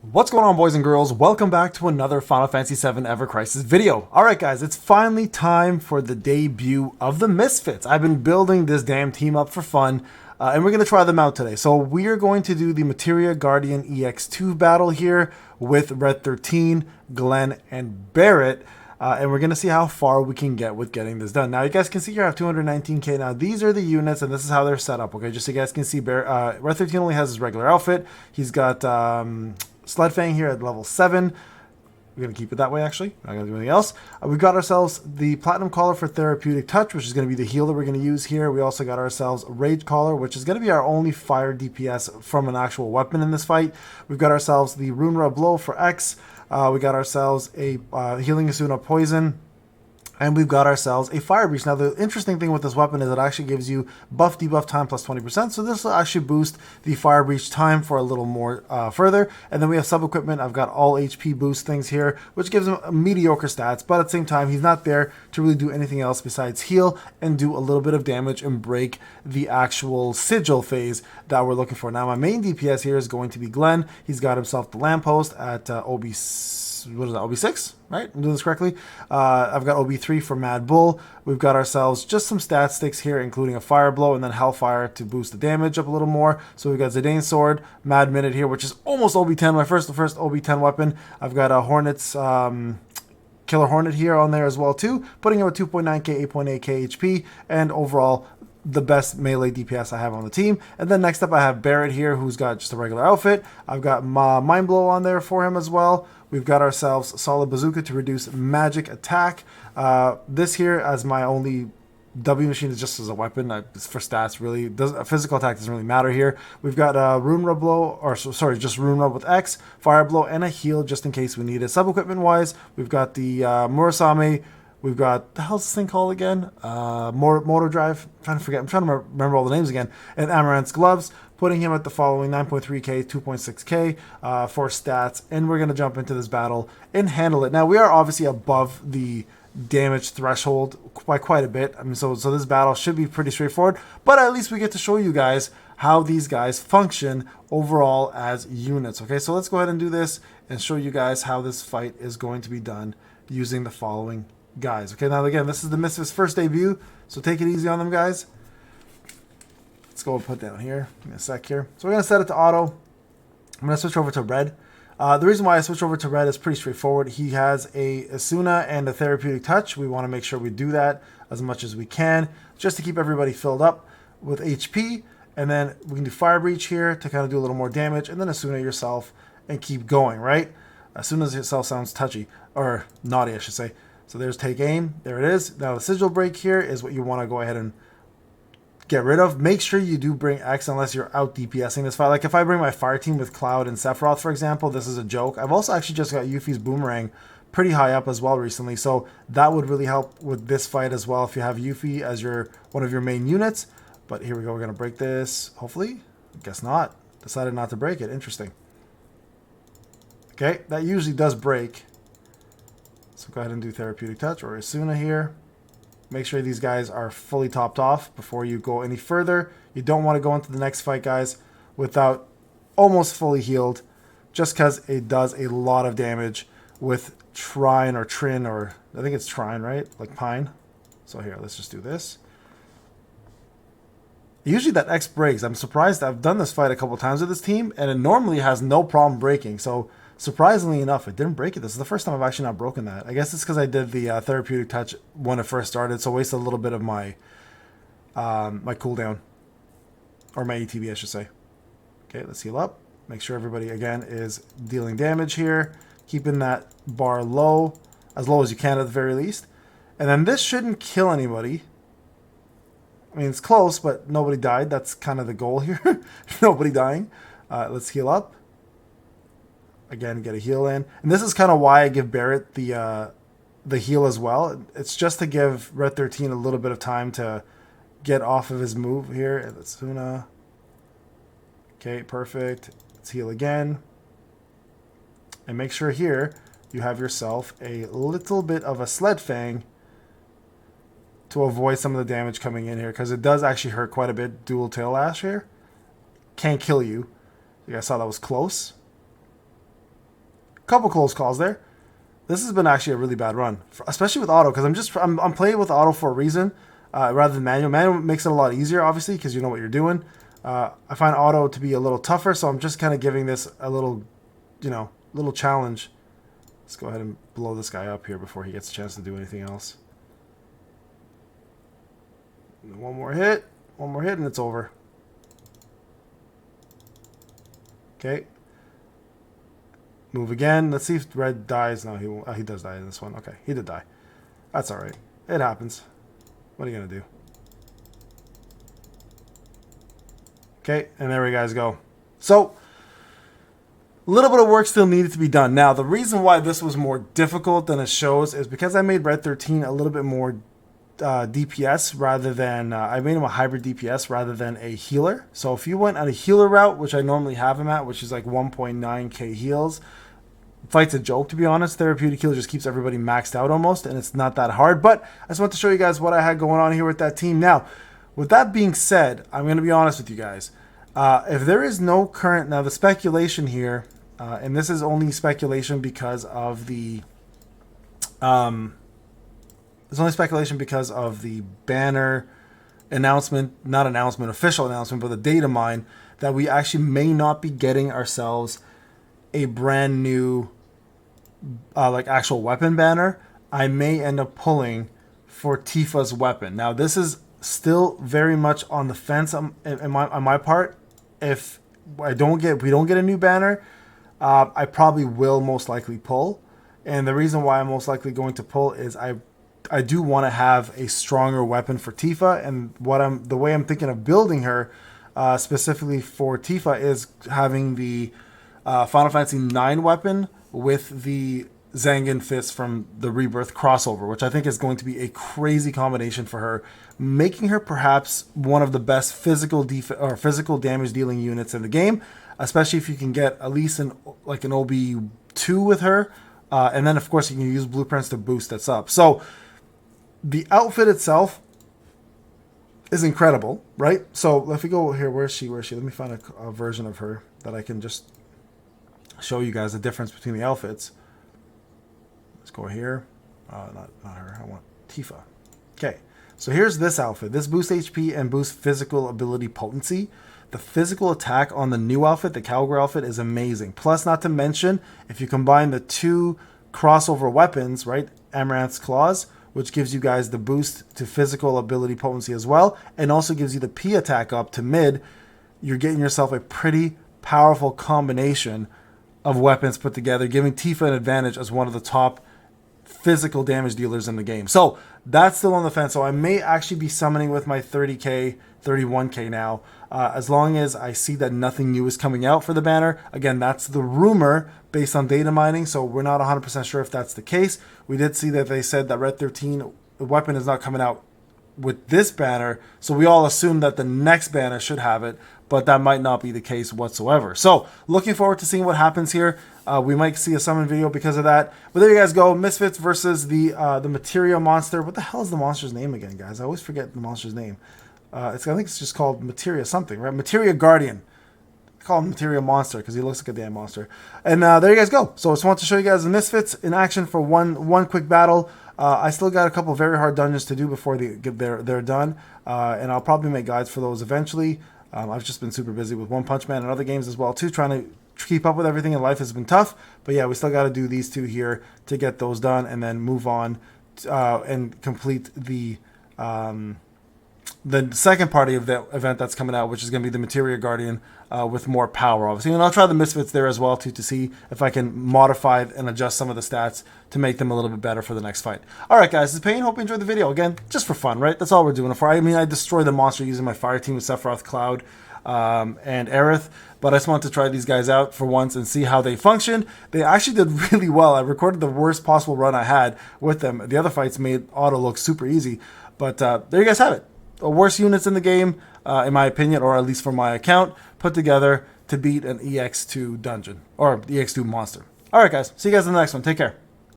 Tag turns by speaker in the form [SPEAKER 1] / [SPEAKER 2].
[SPEAKER 1] What's going on, boys and girls? Welcome back to another Final Fantasy 7 Ever Crisis video. Alright guys, it's finally time for the debut of the Misfits. I've been building this damn team up for fun, and we're going to try them out today. So we are going to do the Materia Guardian EX2 battle here with Red 13, Glenn, and Barrett. And we're going to see how far we can get with getting this done. Now, you guys can see here I have 219k. Now, these are the units, and this is how they're set up, okay? Just so you guys can see, Red 13 only has his regular outfit. He's got Sledfang here at level 7. We're going to keep it that way, actually. We're not going to do anything else. We've got ourselves the Platinum Collar for Therapeutic Touch, which is going to be the heal that we're going to use here. We also got ourselves Rage Collar, which is going to be our only fire DPS from an actual weapon in this fight. We've got ourselves the Rune Rub Blow for X. We got ourselves a Healing Asuna Poison. And we've got ourselves a Fire Breach. Now, the interesting thing with this weapon is it actually gives you buff debuff time plus 20%. So this will actually boost the Fire Breach time for a little more further. And then we have sub-equipment. I've got all HP boost things here, which gives him mediocre stats. But at the same time, he's not there to really do anything else besides heal and do a little bit of damage and break the actual sigil phase that we're looking for. Now, my main DPS here is going to be Glenn. He's got himself the Lamppost at OB6, right? I'm doing this correctly. I've got OB3 for Mad Bull. We've got ourselves just some stat sticks here, including a Fire Blow and then Hellfire to boost the damage up a little more. So we've got Zidane's Sword, Mad Minute here, which is almost OB10, my first OB10 weapon. I've got a Hornet's Killer Hornet here on there as well too, putting him at 2.9k, 8.8k HP, and overall the best melee DPS I have on the team. And then next up I have Barrett here, who's got just a regular outfit. I've got Mind Blow on there for him as well. We've got ourselves Solid Bazooka to reduce magic attack. This here as my only W machine is just as a weapon. It's for stats, really. Physical attack doesn't really matter here. We've got Rune Rub Blow, or sorry, just Rune Rub with X, Fire Blow, and a heal just in case we need it. Sub-equipment wise, we've got the Murasame. We've got, the hell's this thing called again? Motor Drive. I'm trying to remember all the names again. And Amaranth's Gloves, putting him at the following 9.3k, 2.6k for stats. And we're going to jump into this battle and handle it. Now, we are obviously above the damage threshold by quite a bit. I mean, so this battle should be pretty straightforward. But at least we get to show you guys how these guys function overall as units. Okay, so let's go ahead and do this and show you guys how this fight is going to be done using the following guys. Okay, now again, this is the Misfits' first debut, so take it easy on them, guys. Let's go and put down here. Give me a sec here. So we're going to set it to auto. I'm going to switch over to red. The reason why I switch over to red is pretty straightforward. He has a Asuna and a Therapeutic Touch. We want to make sure we do that as much as we can, just to keep everybody filled up with HP. And then we can do Fire Breach here to kind of do a little more damage, and then Asuna yourself and keep going, right? Asuna yourself sounds touchy, or naughty, I should say. So there's Take Aim. There it is. Now the Sigil Break here is what you want to go ahead and get rid of. Make sure you do bring X unless you're out DPSing this fight. Like if I bring my fire team with Cloud and Sephiroth, for example, this is a joke. I've also actually just got Yuffie's Boomerang pretty high up as well recently. So that would really help with this fight as well if you have Yuffie as one of your main units. But here we go. We're going to break this. Hopefully. Guess not. Decided not to break it. Interesting. Okay. That usually does break. So go ahead and do Therapeutic Touch or Asuna here. Make sure these guys are fully topped off before you go any further. You don't want to go into the next fight, guys, without almost fully healed, just because it does a lot of damage with Trine or Trin, or I think it's Trine, right? Like Pine. So here, let's just do this. Usually that X breaks. I'm surprised. I've done this fight a couple times with this team, and it normally has no problem breaking. So surprisingly enough, it didn't break it. This is the first time I've actually not broken that. I guess it's because I did the Therapeutic Touch when it first started, so wasted a little bit of my my cooldown, or my ATB, I should say. Okay, let's heal up. Make sure everybody, again, is dealing damage here, keeping that bar low as you can at the very least. And then this shouldn't kill anybody. I mean, it's close, but nobody died. That's kind of the goal here. Nobody dying. Let's heal up. Again, get a heal in. And this is kind of why I give Barrett the heal as well. It's just to give Red 13 a little bit of time to get off of his move here. Let's Asuna. Okay, perfect. Let's heal again. And make sure here you have yourself a little bit of a Sledfang to avoid some of the damage coming in here, because it does actually hurt quite a bit. Dual Tail Lash here. Can't kill you. You guys saw that was close. couple close calls there. This has been actually a really bad run, especially with auto, because I'm playing with auto for a reason rather than manual. Manual makes it a lot easier, obviously, because you know what you're doing. I find auto to be a little tougher, so I'm just kind of giving this a little, little challenge. Let's go ahead and blow this guy up here before he gets a chance to do anything else. One more hit, and it's over. Okay. Move again. Let's see if red dies. No, he won't. Oh, he does die in this one. Okay, he did die. That's all right. It happens. What are you gonna do? Okay, and there we guys go. So, a little bit of work still needed to be done. Now, the reason why this was more difficult than it shows is because I made Red 13 a little bit more DPS rather than, I made him a hybrid DPS rather than a healer. So if you went on a healer route, which I normally have him at, which is like 1.9k heals, fight's a joke, to be honest. Therapeutic heal just keeps everybody maxed out almost, and it's not that hard. But I just want to show you guys what I had going on here with that team. Now, with that being said, I'm going to be honest with you guys. If there is no current, now the speculation here, and this is only speculation because of the, it's only speculation because of the banner announcement, not announcement, official announcement, but the data mine, that we actually may not be getting ourselves a brand new, like actual weapon banner. I may end up pulling for Tifa's weapon. Now, this is still very much on the fence on my part. If we don't get a new banner, I probably will most likely pull. And the reason why I'm most likely going to pull is I do want to have a stronger weapon for Tifa, and the way I'm thinking of building her specifically for Tifa is having the Final Fantasy IX weapon with the Zangan Fist from the Rebirth crossover, which I think is going to be a crazy combination for her, making her perhaps one of the best physical damage dealing units in the game, especially if you can get at least an OB2 with her, and then of course you can use blueprints to boost this up. So the outfit itself is incredible, right? So if we go here, where's she? Let me find a version of her that I can just show you guys the difference between the outfits. Let's go here. Not her. I want Tifa. Okay, so here's this outfit. This boosts HP and boosts physical ability potency. The physical attack on the new outfit, the Cowgirl outfit, is amazing. Plus, not to mention, if you combine the two crossover weapons, right, Amaranth's Claws, which gives you guys the boost to physical ability potency as well, and also gives you the P attack up to mid, you're getting yourself a pretty powerful combination of weapons put together, giving Tifa an advantage as one of the top physical damage dealers in the game. So that's still on the fence. So I may actually be summoning with my 30k, 31k now, as long as I see that nothing new is coming out for the banner. Again, that's the rumor based on data mining, so we're not 100% sure if that's the case. We did see that they said that Red 13 weapon is not coming out with this banner, so we all assume that the next banner should have it, but that might not be the case whatsoever. So looking forward to seeing what happens here. We might see a summon video because of that. But there you guys go. Misfits versus the Materia monster. What the hell is the monster's name again, guys? I always forget the monster's name. I think it's just called Materia something, right? Materia Guardian. I call him Materia Monster because he looks like a damn monster. And there you guys go. So I just want to show you guys the Misfits in action for one quick battle. I still got a couple very hard dungeons to do before they're done. And I'll probably make guides for those eventually. I've just been super busy with One Punch Man and other games as well too, trying to keep up with everything in life has been tough. But yeah, we still got to do these two here to get those done and then move on and complete the second party of the event that's coming out, which is going to be the Materia Guardian with more power, obviously. And I'll try the Misfits there as well, too, to see if I can modify and adjust some of the stats to make them a little bit better for the next fight. All right, guys, this is Payne. Hope you enjoyed the video. Again, just for fun, right? That's all we're doing it for. I mean, I destroyed the monster using my fire team with Sephiroth, Cloud, and Aerith, but I just wanted to try these guys out for once and see how they functioned. They actually did really well. I recorded the worst possible run I had with them. The other fights made auto look super easy, but there you guys have it. The worst units in the game, in my opinion, or at least for my account, put together to beat an EX2 dungeon, or the EX2 monster. All right, guys. See you guys in the next one. Take care.